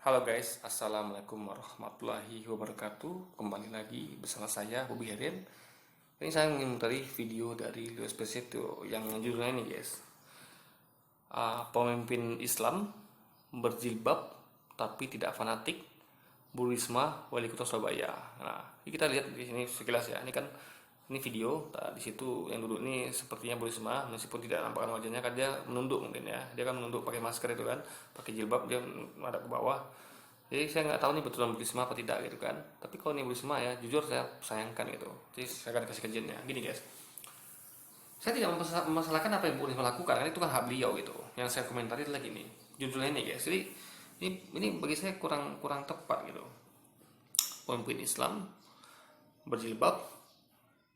Halo guys, Assalamualaikum warahmatullahi wabarakatuh. Kembali lagi bersama saya, Bobby Herin. Ini saya ingin mencari video dari Leo Spesito yang judulnya ini guys, pemimpin Islam berjilbab tapi tidak fanatik, Bu Risma, Wali Kota Surabaya. Nah, ini kita lihat di sini sekilas ya. Ini video. Nah, di situ yang duduk ini sepertinya Bu Risma, meskipun tidak nampakkan wajahnya, kan dia menunduk mungkin ya. Dia kan menunduk pakai masker itu kan, pakai jilbab, dia ada ke bawah. Jadi saya nggak tahu nih betulan Bu Risma apa tidak gitu kan. Tapi kalau ini Bu Risma ya, jujur saya sayangkan gitu. Jadi saya akan kasih kajiannya. Gini guys, saya tidak memasalahkan apa yang Bu Risma lakukan, karena itu kan hak beliau gitu. Yang saya komentari adalah gini, judulnya ini guys. Jadi ini bagi saya kurang tepat gitu. Pemimpin Islam berjilbab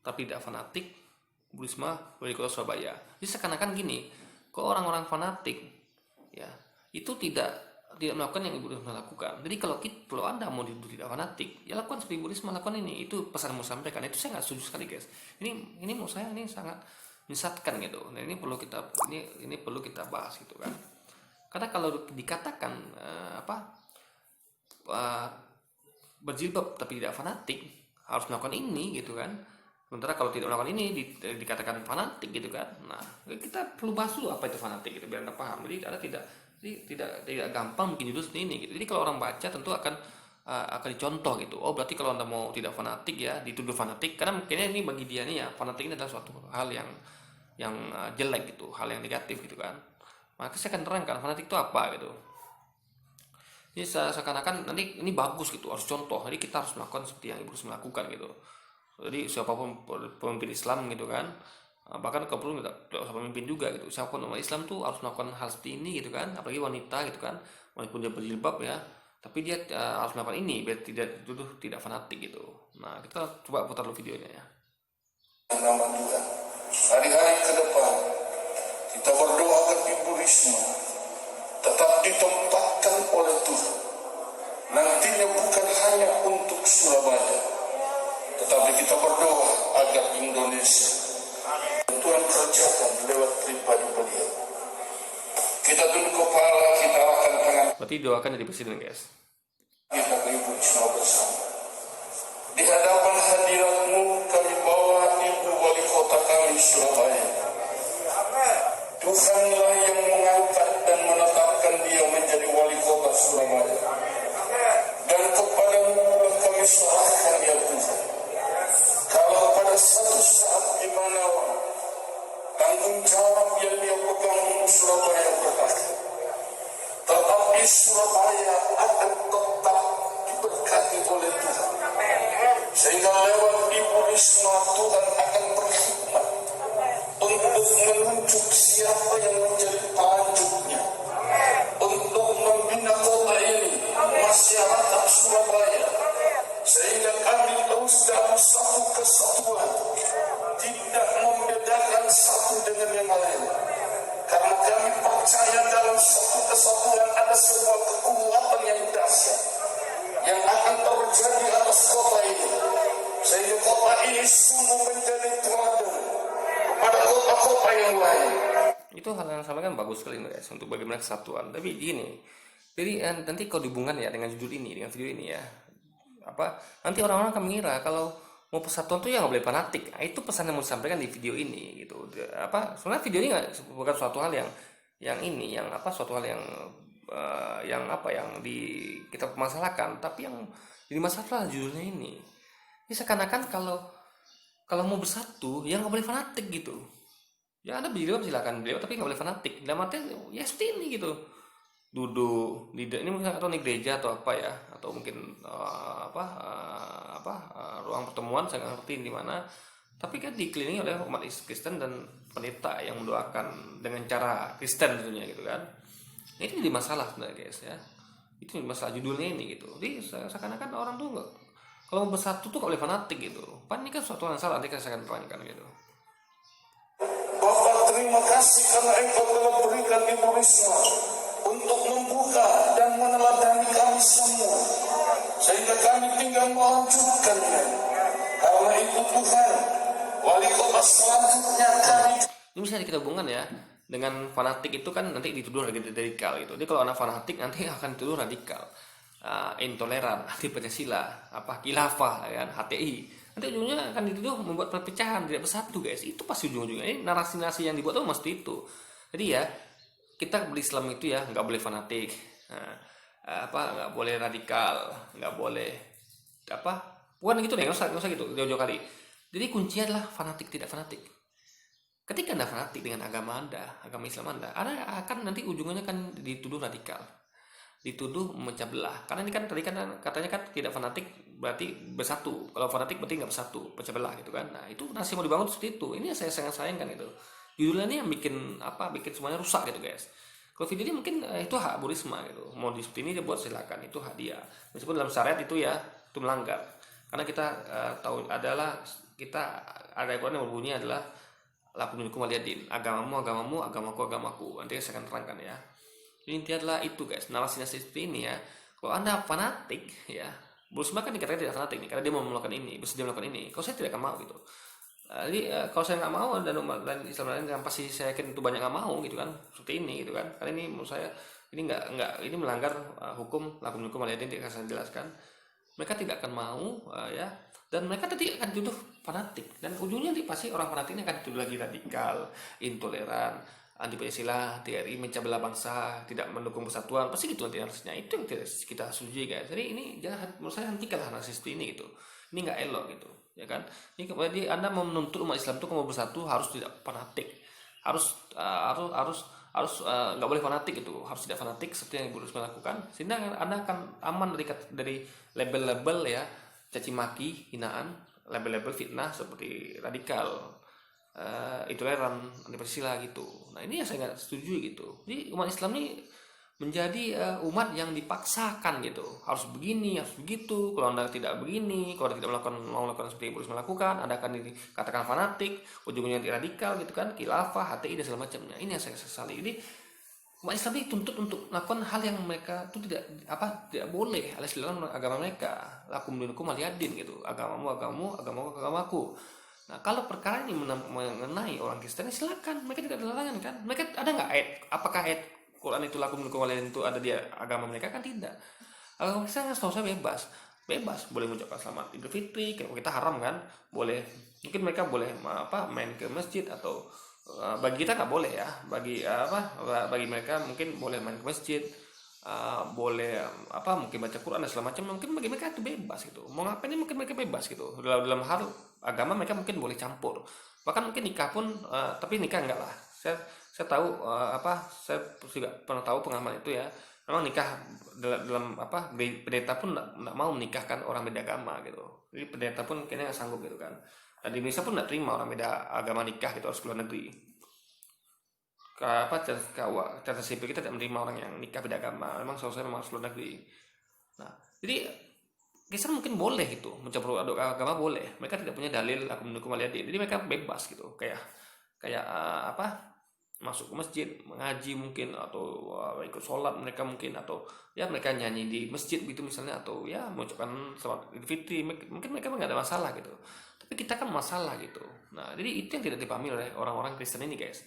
tapi tidak fanatik, Bu Risma, Wali Kota Surabaya. Jadi seakan-akan gini, kok orang-orang fanatik ya itu tidak melakukan yang Ibu Risma lakukan. Jadi kalau Anda mau tidak fanatik, ya lakukan seperti Ibu Risma lakukan ini. Itu pesan yang mau sampaikan. Itu saya nggak setuju sekali guys. Ini menurut saya ini sangat menyesatkan gitu. Dan ini perlu kita bahas gitu kan. Karena kalau dikatakan berjilbab tapi tidak fanatik, harus melakukan ini gitu kan. Sementara kalau tidak melakukan ini dikatakan fanatik gitu kan. Nah, kita perlu bahas dulu apa itu fanatik gitu biar Anda paham. Jadi tidak gampang bikin judul seperti ini gitu. Jadi kalau orang baca tentu akan dicontoh gitu. Oh, berarti kalau Anda mau tidak fanatik ya dituduh fanatik, karena mungkinnya ini bagi dia nih ya, fanatik ini adalah suatu hal yang jelek gitu, hal yang negatif gitu kan. Maka saya akan terangkan fanatik itu apa gitu. Ini seakan-akan nanti ini bagus gitu, harus contoh. Jadi kita harus melakukan seperti yang Ibu harus melakukan gitu. Jadi siapapun pemimpin Islam gitu kan, bahkan kalau perlu tidak usah pemimpin juga gitu, siapapun umat Islam tuh harus melakukan hal seperti ini gitu kan, apalagi wanita gitu kan, walaupun dia berjilbab ya, tapi dia harus melakukan ini biar tidak dituduh tidak fanatik gitu. Nah, kita coba putar dulu videonya ya. Nama Tuhan, hari-hari ke depan kita berdoa agar Ibu Risma tetap ditempatkan oleh Tuhan, nantinya bukan hanya untuk Surabaya, tetapi kita berdoa agar Indonesia Tuhan kerjakan lewat pribadi beliau. Kita tunduk kepala, kita arahkan tangan. Berarti doakan jadi presiden guys. Kita ke Ibu Risma bersama. Di hadapan hadiratmu kami bawa Ibu Wali Kota kami Surabaya. Tuhanlah yang mengangkat dan menetapkan dia menjadi Wali Kota Surabaya. Dan kepadamu kami serahkan ya Tuhan. Kalau pada satu saat di mana tanggung jawab yang dia pegang untuk Surabaya berakhir, tetapi Surabaya akan tetap diberkati oleh Tuhan. Sehingga lewat Ibu Risma Tuhan akan berkhidmat untuk menunjuk siapa yang menjadi pelanjutnya, untuk membina kota ini, masyarakat Surabaya, sehingga kami terus dalam satu kesatuan, tidak membedakan satu dengan yang lain. Karena kami percaya dalam satu kesatuan ada sebuah kekuatan yang dahsyat yang akan terjadi atas kota ini, sehingga kota ini sungguh menjadi teladan kepada kota-kota yang lain. Itu hal yang sama kan bagus sekali guys untuk bagaimana kesatuan. Tapi gini, jadi nanti kalau dihubungkan ya dengan judul ini, dengan video ini ya, nanti orang-orang akan mengira kalau mau persatuan tuh ya nggak boleh fanatik. Nah, itu pesan yang mau disampaikan di video ini gitu. Sebenarnya video ini bukan suatu hal suatu hal yang kita permasalahkan, tapi yang jadi masalah judulnya ini. Ini seakan-akan kalau mau bersatu ya nggak boleh fanatik gitu. Ya Anda berjilbab silakan beliau, tapi nggak boleh fanatik. Dalam artian ya seperti ini gitu. Duduk ini mungkin atau di gereja atau apa ya, atau mungkin ruang pertemuan, saya nggak ngerti di mana, tapi kan dikelilingi oleh umat Kristen dan pendeta yang mendoakan dengan cara Kristen tentunya gitu kan. Ini jadi masalah sebenarnya guys ya, itu masalah judulnya ini gitu. Jadi seakan-akan orang tuh nggak, kalau mau bersatu tuh nggak boleh fanatik gitu. Ini kan suatu hal yang salah, nanti saya akan terangkan gitu. Bapak terima kasih karena Engkau telah berikan Ibu Risma untuk membuka dan meneladani kami semua, sehingga kami tinggal melanjutkannya. Karena itu Tuhan, Wali Kota selanjutnya kami. Ini bisa kita hubungkan ya dengan fanatik itu kan nanti dituduh radikal gitu. Jadi kalau anak fanatik nanti akan dituduh radikal. intoleran, anti Pancasila, khilafah, ya kan, HTI. Nanti ujungnya akan dituduh membuat perpecahan, tidak bersatu, guys. Itu pasti ujung-ujungnya. Ini narasi-narasi yang dibuat tuh mesti itu. Jadi ya, kita berislam itu ya nggak boleh fanatik, nah, nggak boleh radikal, nggak boleh apa, bukan gitu deh, nggak usah gitu jauh-jauh kali. Jadi kuncinya adalah fanatik tidak fanatik. Ketika anda fanatik dengan agama Islam anda akan nanti ujungnya kan dituduh radikal, dituduh memecah belah. Karena ini kan tadi kan katanya kan tidak fanatik berarti bersatu. Kalau fanatik berarti nggak bersatu, pecah belah gitu kan. Nah itu nasi mau dibangun seperti itu. Ini yang saya sangat sayangkan itu. Judulnya ini yang bikin semuanya rusak gitu guys. Kalau video ini mungkin itu hak Bu Risma gitu. Mau di seperti ini dia buat silakan, itu hak dia. Meskipun dalam syariat itu ya itu melanggar. Karena kita tahu adalah kita ada Al-Quran yang berbunyi adalah lakum dinukum waliyadin, agamamu, agamaku. Nanti saya akan terangkan ya. Jadi intinya adalah itu guys, narasi-narasi seperti ini ya. Kalau anda fanatik ya, Bu Risma kan dikatakan tidak fanatik nih, karena dia mau melakukan ini, bersedia melakukan ini. Kalau saya tidak akan mau gitu. Jadi kalau saya nggak mau dan umat lain Islam lain yang pasti saya yakin itu banyak nggak mau gitu kan, seperti ini gitu kan. Karena ini menurut saya ini nggak ini melanggar hukum lakum dinukum waliyadin, tidak akan saya jelaskan. Mereka tidak akan mau ya, dan mereka tadi akan dituduh fanatik, dan ujungnya pasti orang fanatik ini akan dituduh lagi radikal, intoleran, anti Pancasila, TRI, mencabla belah bangsa, tidak mendukung persatuan, pasti gitu nanti harusnya. Itu yang tidak kita setujui guys. Jadi ini jangan, menurut saya hentikanlah narasi seperti ini gitu. Ini nggak elok gitu, ya kan? Ini kemudian Anda mau menuntut umat Islam itu mau bersatu harus tidak fanatik, harus nggak boleh fanatik itu, harus tidak fanatik seperti yang Ibu Risma lakukan, sehingga Anda akan aman dari label-label ya, caci maki, hinaan, label-label fitnah seperti radikal, intoleran, anti Pancasila gitu. Nah ini yang saya nggak setuju gitu. Jadi umat Islam ini menjadi umat yang dipaksakan gitu, harus begini, harus begitu. Kalau anda tidak begini, kalau anda tidak mau melakukan seperti yang Ibu Risma lakukan, anda akan dikatakan fanatik, ujungnya nanti radikal gitu kan, khilafah, HTI dan segala macamnya. Ini yang saya sesali. Jadi umat Islam dituntut untuk melakukan hal yang mereka itu tidak boleh alias dalam agama mereka, lakum dinukum waliyadin gitu, agamaku. Nah kalau perkara ini mengenai orang Kristen silakan, mereka tidak ada larangan kan, mereka ada nggak ayat, apakah ayat Quran itu lakum dinukum waliyadin itu ada di agama mereka? Kan tidak. Agama Kristen setahu saya bebas boleh mengucapkan selamat Idul Fitri, kalau kita haram kan, boleh, mungkin mereka boleh main ke masjid atau bagi kita nggak boleh ya, bagi mereka mungkin boleh main ke masjid, boleh mungkin baca Quran dan segala macam, mungkin bagi mereka itu bebas gitu, mau ngapain mungkin mereka bebas gitu. Dalam hal agama mereka mungkin boleh campur, bahkan mungkin nikah pun, tapi nikah enggak lah. Saya tahu saya juga pernah tahu pengalaman itu ya, memang nikah dalam pendeta pun nggak mau menikahkan orang beda agama gitu. Jadi pendeta pun kayaknya nggak sanggup gitu kan. Dan di Indonesia pun nggak terima orang beda agama nikah gitu, harus keluar negeri. Catatan sipil kita tidak menerima orang yang nikah beda agama, memang selesai memang harus keluar negeri. Nah jadi Kristen mungkin boleh gitu, mencampur aduk agama boleh, mereka tidak punya dalil aku mendukung waliyadin, jadi mereka bebas gitu, kayak masuk ke masjid, mengaji mungkin, atau ikut sholat mereka mungkin, atau ya mereka nyanyi di masjid gitu misalnya, atau ya mengucapkan selamat Idul Fitri, mungkin mereka nggak ada masalah gitu. Tapi kita kan masalah gitu. Nah jadi itu yang tidak dipahami oleh orang-orang Kristen ini guys.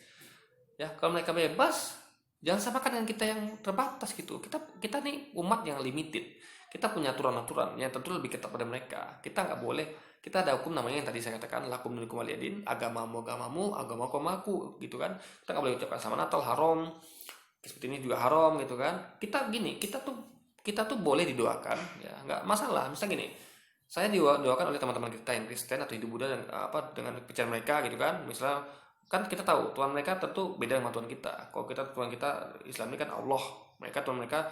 Ya kalau mereka bebas, jangan samakan dengan kita yang terbatas gitu. Kita nih umat yang limited. Kita punya aturan-aturan yang tentu lebih ketat pada mereka. Kita nggak boleh. Kita ada hukum namanya yang tadi saya katakan, lakum dinukum waliyadin, agamamu, agamaku gitu kan. Kita nggak boleh ucapkan sama Natal haram. Seperti ini juga haram gitu kan. Kita tuh boleh didoakan ya, nggak masalah. Misal gini, saya didoakan oleh teman-teman kita yang Kristen atau Hindu Buddha dan dengan kepercayaan mereka gitu kan. Misalnya kan kita tahu Tuhan mereka tentu beda dengan Tuhan kita. Kalau Tuhan kita Islam ini kan Allah, Tuhan mereka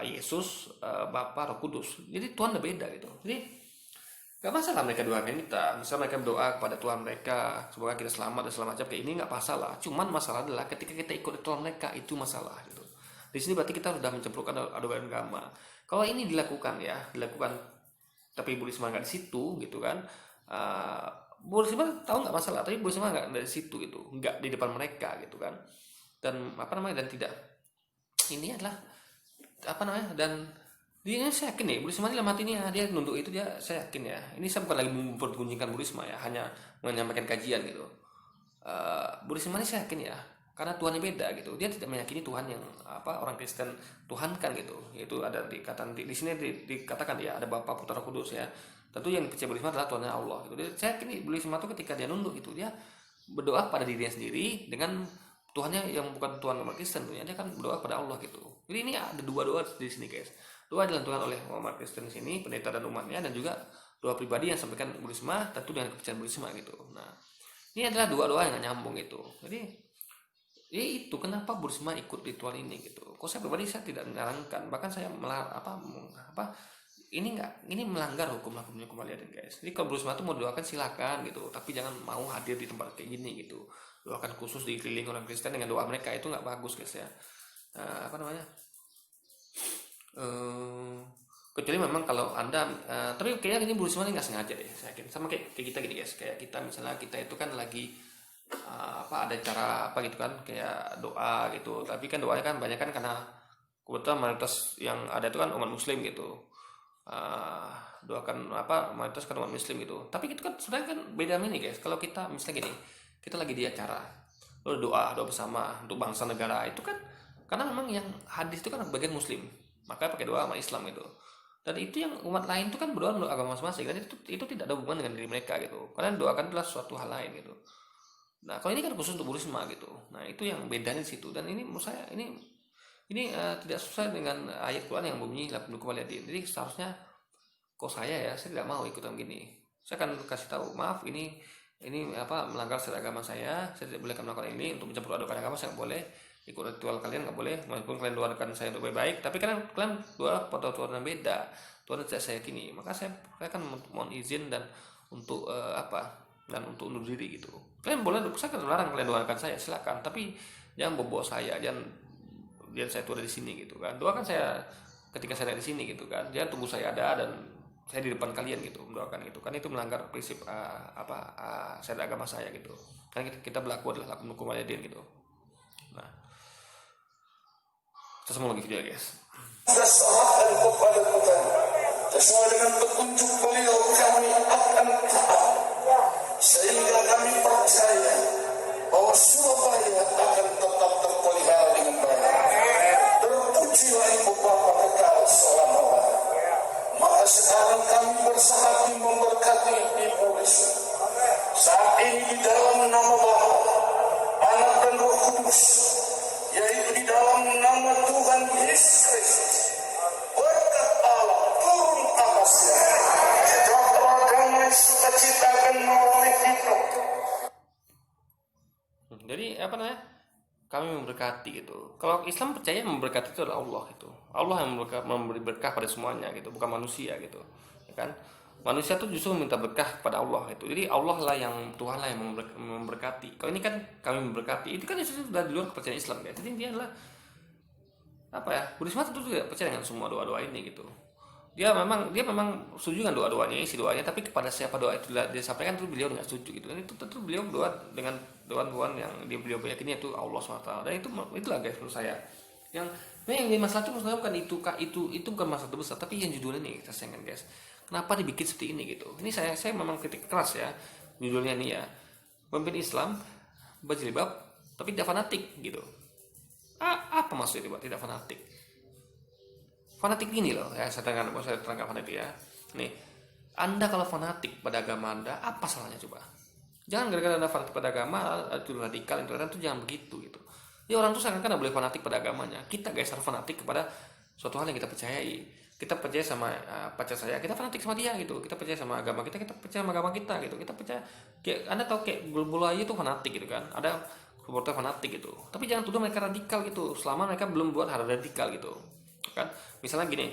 Yesus, Bapa, Roh Kudus. Jadi Tuhan udah beda gitu. Jadi gak masalah mereka doakan kita. Misal mereka berdoa kepada Tuhan mereka, semoga kita selamat dan segala macam, kayak ini nggak masalah. Cuman masalah adalah ketika kita ikut Tuhan mereka, itu masalah gitu. Di sini berarti kita sudah mencemplungkan aduan agama. Kalau ini dilakukan tapi Bu Risma nggak di situ gitu kan. Bu Risma tahu nggak masalah, tapi Bu Risma nggak dari situ gitu, nggak di depan mereka gitu kan. Dan dan tidak, ini adalah dan dia, saya yakin nih Bu Risma dalam hati ini dia nunduk itu, saya yakin ya, ini saya bukan lagi mempergunjingkan Bu Risma ya, hanya menyampaikan kajian gitu. Bu Risma ini saya yakin ya, karena Tuhannya beda gitu. Dia tidak meyakini Tuhan yang orang Kristen tuhankan gitu. Yaitu ada dikatakan di sini dikatakan ya ada Bapa, Putra, Roh Kudus ya. Tentu yang dipercaya Bu Risma adalah Tuhannya Allah gitu. Jadi saya yakin Bu Risma itu ketika dia nunduk gitu, dia berdoa pada dirinya sendiri dengan Tuhannya yang bukan Tuhan umat Kristen tuh. Dia kan berdoa pada Allah gitu. Jadi ini ada dua doa di sini guys. Doa dilantunkan oleh umat Kristen di sini, pendeta dan umatnya, dan juga doa pribadi yang sampaikan Bu Risma tentu dengan kepercayaan Bu Risma gitu. Nah, ini adalah dua doa yang nyambung gitu. Jadi ya itu kenapa Bu Risma ikut ritual ini gitu. Kok saya pribadi saya tidak menyarankan, bahkan saya ini melanggar hukum aliatin guys. Jadi kalau Bu Risma itu mau doakan silakan gitu, tapi jangan mau hadir di tempat kayak gini gitu. Doakan khusus dikelilingi orang Kristen dengan doa mereka itu nggak bagus guys ya. Kecuali memang kalau anda tapi kayaknya ini Bu Risma ini nggak sengaja deh, saya yakin sama kayak kita gini guys, kayak kita misalnya kita itu kan lagi ada cara gitu kan kayak doa gitu, tapi kan doanya kan banyak kan karena kebetulan mayoritas yang ada itu kan umat Muslim gitu. Doakan mayoritas kan umat Muslim gitu, tapi itu kan sebenarnya kan beda ini guys. Kalau kita misalnya gini, kita lagi di acara lalu doa bersama untuk bangsa negara, itu kan karena memang yang hadis itu kan bagian Muslim, makanya pakai doa sama Islam itu. Dan itu yang umat lain itu kan berdoa untuk agama masing-masing, dan itu tidak ada hubungan dengan diri mereka gitu, karena doakan adalah suatu hal lain gitu. Nah kalau ini kan khusus untuk Bu Risma gitu. Nah itu yang bedanya di situ, dan ini menurut saya ini tidak sesuai dengan ayat Quran yang bunyi la tuqbalu yadin. Jadi seharusnya saya tidak mau ikutan gini. Saya akan kasih tahu, maaf ini melanggar syariat agama saya tidak boleh melakukan ini, untuk mencampur adukan agama saya nggak boleh, ikut ritual kalian nggak boleh, walaupun kalian doakan saya untuk baik, tapi kalian doa pada Tuhan yang beda, Tuhan tidak saya yakini, maka saya akan mohon izin dan untuk dan untuk undur diri gitu. Kalian boleh, saya akan melarang kalian doakan saya, silakan, tapi jangan bawa saya, jangan saya tuh ada di sini gitu kan. Doakan saya ketika saya ada di sini gitu kan, jangan tunggu saya ada dan saya di depan kalian gitu mendoakan gitu kan. Itu melanggar prinsip syariat agama saya gitu. Kan kita berlaku adalah lakum hukum aliadin gitu. Nah, kita semua lagi video guys. Serahkan kepada Tuhan sesuai dengan petunjuk beliau, kami akan taat sehingga kami percaya bahwa Surabaya akan tetap terpelihara dengan baik. Terpujilah Ibu Bapa kekal selama-lamanya. Maka sekarang kami bersahati memberkati Ibu Risma. Saat ini di dalam nama Bapa, Anak dan Roh Kudus, yaitu di dalam nama Tuhan Yesus Kristus, berkat Allah turun atasnya, sejahtera, damai, sukacita akan melalui hidup. Jadi kami memberkati gitu. Kalau Islam percaya memberkati itu adalah Allah gitu. Allah yang memberi berkah pada semuanya gitu, bukan manusia gitu, ya kan? Manusia tuh justru meminta berkah kepada Allah gitu. Jadi Allah lah yang Tuhan lah yang memberkati. Kalau ini kan kami memberkati, itu kan sudah di luar kepercayaan Islam ya. Jadi dia adalah Bu Risma tentu tidak percaya dengan semua doa-doa ini gitu. Dia memang setuju dengan doa-doanya, isi doanya, tapi kepada siapa doa itu dia sampaikan itu beliau nggak setuju gitu. Dan itu tentu beliau berdoa dengan doa-doa yang beliau yakini itu Allah SWT. Dan itulah guys menurut saya. Yang masalah itu maksudnya bukan itu bukan masalah besar, tapi yang judulnya nih kita sayangkan guys. Kenapa dibikin seperti ini gitu? Ini saya memang kritik keras ya. Judulnya nih ya, pemimpin Islam berjilbab tapi tidak fanatik gitu. Apa maksudnya tidak fanatik? Fanatik ini loh, ya saya terangkan fanatik ya. Nih, Anda kalau fanatik pada agama Anda, apa salahnya coba? Jangan gara-gara Anda fanatik pada agama, itu radikal, intoleran, itu jangan begitu gitu. Ya orang tuh seakan-akan boleh fanatik pada agamanya. Kita guys harus fanatik kepada suatu hal yang kita percayai. Kita percaya sama pacar saya, kita fanatik sama dia gitu. Kita percaya sama agama kita percaya sama agama kita gitu. Kita percaya, kayak Anda tahu kayak bola aja itu fanatik gitu kan. Ada supporter fanatik gitu. Tapi jangan tuduh mereka radikal gitu, selama mereka belum buat hal radikal gitu. Kan misalnya gini,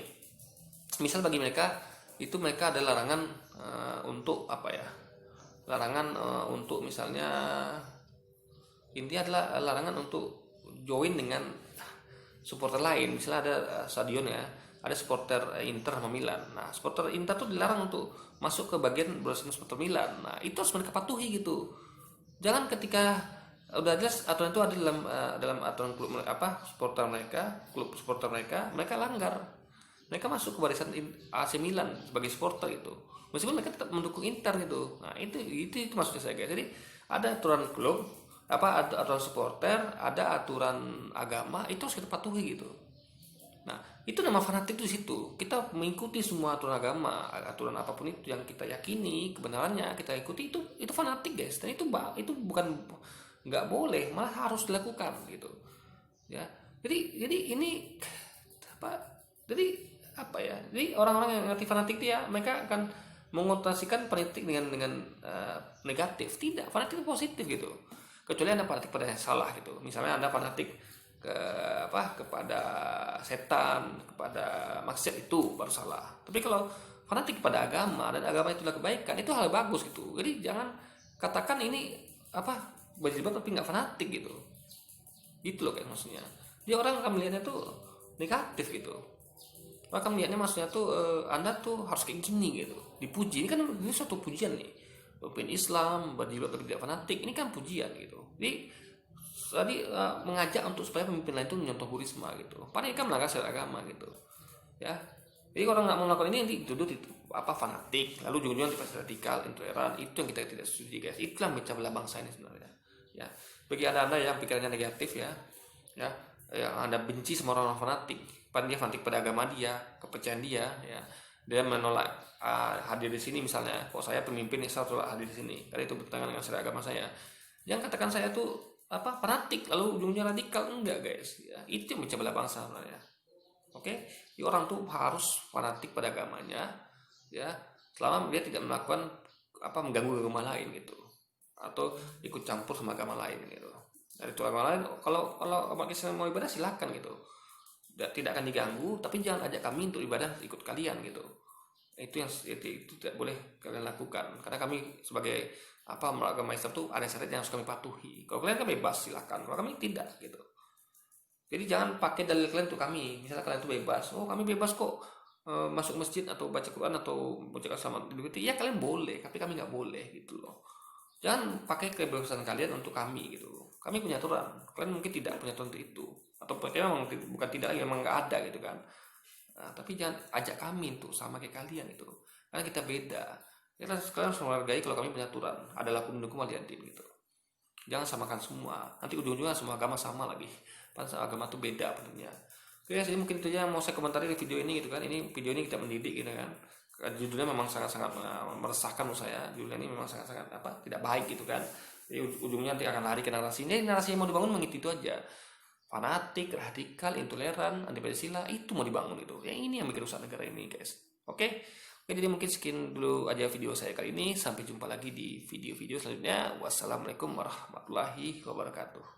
misal bagi mereka itu mereka ada larangan untuk untuk misalnya intinya adalah larangan untuk join dengan supporter lain. Misalnya ada stadion ya, ada supporter Inter sama Milan. Nah supporter Inter tuh dilarang untuk masuk ke bagian barisan supporter Milan. Nah itu harus mereka patuhi gitu. Jangan ketika udah jelas aturan itu ada dalam aturan klub klub supporter mereka langgar, mereka masuk ke barisan AC Milan sebagai supporter itu, meskipun mereka tetap mendukung Inter gitu. Nah itu maksudnya saya guys. Jadi ada aturan klub, aturan supporter, ada aturan agama, itu harus kita patuhi gitu. Nah, itu nama fanatik itu di situ. Kita mengikuti semua aturan agama, aturan apapun itu yang kita yakini kebenarannya kita ikuti, itu fanatik guys. Dan itu bukan, nggak boleh, malah harus dilakukan gitu. Ya. Jadi ini apa? Jadi apa ya? Jadi orang-orang yang ngerti fanatik dia, mereka akan mengonotasikan fanatik dengan negatif. Tidak, fanatik itu positif gitu. Kecuali Anda fanatik pada yang salah gitu. Misalnya Anda fanatik kepada setan, kepada maksiat, itu baru salah. Tapi kalau fanatik kepada agama dan agama itu adalah kebaikan, itu hal bagus gitu. Jadi jangan katakan ini berjilbab tapi nggak fanatik gitu. Gitu loh kayak maksudnya. Dia orang akan melihatnya tuh negatif gitu. Maka melihatnya maksudnya tuh Anda tuh harus kayak gini gitu. Dipuji, ini suatu pujian nih. Pemimpin Islam berjilbab tapi tidak fanatik, ini kan pujian gitu. Jadi mengajak untuk supaya pemimpin lain itu menyontoh Bu Risma gitu. Padahal kan melanggar syariat agama gitu. Ya. Jadi kalau nggak mau melakukan ini nanti dituduh fanatik, lalu ujung-ujungnya nanti radikal, intoleran. Itu yang kita tidak setuju guys. Itulah pecah belah bangsa ini sebenarnya. Ya. Bagi anda yang pikirannya negatif ya, yang anda benci sama orang fanatik, padahal dia fanatik pada agama dia, kepercayaan dia, ya. Dia menolak hadir di sini misalnya. Kok saya pemimpin Islam tolak hadir di sini? Karena itu bertentangan dengan syariat agama saya. Jangan katakan saya tuh fanatik lalu ujungnya radikal, enggak guys ya. Itu yang mencabla bangsa sebenarnya. Oke, orang tuh harus fanatik pada agamanya ya, selama dia tidak melakukan mengganggu agama lain gitu, atau ikut campur sama agama lain gitu. Dari itu agama lain, kalau umat Islam mau ibadah silakan gitu, tidak akan diganggu, tapi jangan ajak kami untuk ibadah ikut kalian gitu. Itu tidak boleh kalian lakukan, karena kami sebagai agama Islam tuh ada syarat yang harus kami patuhi. Kalau kalian kan bebas silakan, kalau kami tidak gitu. Jadi jangan pakai dalil kalian untuk kami. Misalnya kalian tuh bebas, kami bebas kok masuk masjid atau baca Quran atau baca sama itu, ya kalian boleh, tapi kami nggak boleh gitu loh. Jangan pakai kebebasan kalian untuk kami gitu. Kami punya aturan, kalian mungkin tidak punya aturan itu, atau memang bukan tidak, memang nggak ada gitu kan. Nah, tapi jangan ajak kami untuk sama kayak kalian itu, karena kita beda. Kita sekarang harus menghargai kalau kami punya aturan. Adalah lakum waliyadin gitu. Jangan samakan semua. Nanti ujung-ujungnya semua agama sama lagi. Padahal agama itu beda bentuknya. Oke, jadi mungkin itu aja mau saya komentari di video ini gitu kan. Ini video ini kita mendidik gitu kan. Judulnya memang sangat-sangat meresahkan menurut saya. Judulnya ini memang sangat-sangat tidak baik gitu kan. Jadi ujungnya nanti akan lari ke narasi. Ini narasi yang mau dibangun begitu itu aja. Fanatik, radikal, intoleran, anti Pancasila, itu mau dibangun itu. Yang ini yang bikin rusak negara ini guys. Oke, jadi mungkin sekian dulu aja video saya kali ini. Sampai jumpa lagi di video-video selanjutnya. Wassalamualaikum warahmatullahi wabarakatuh.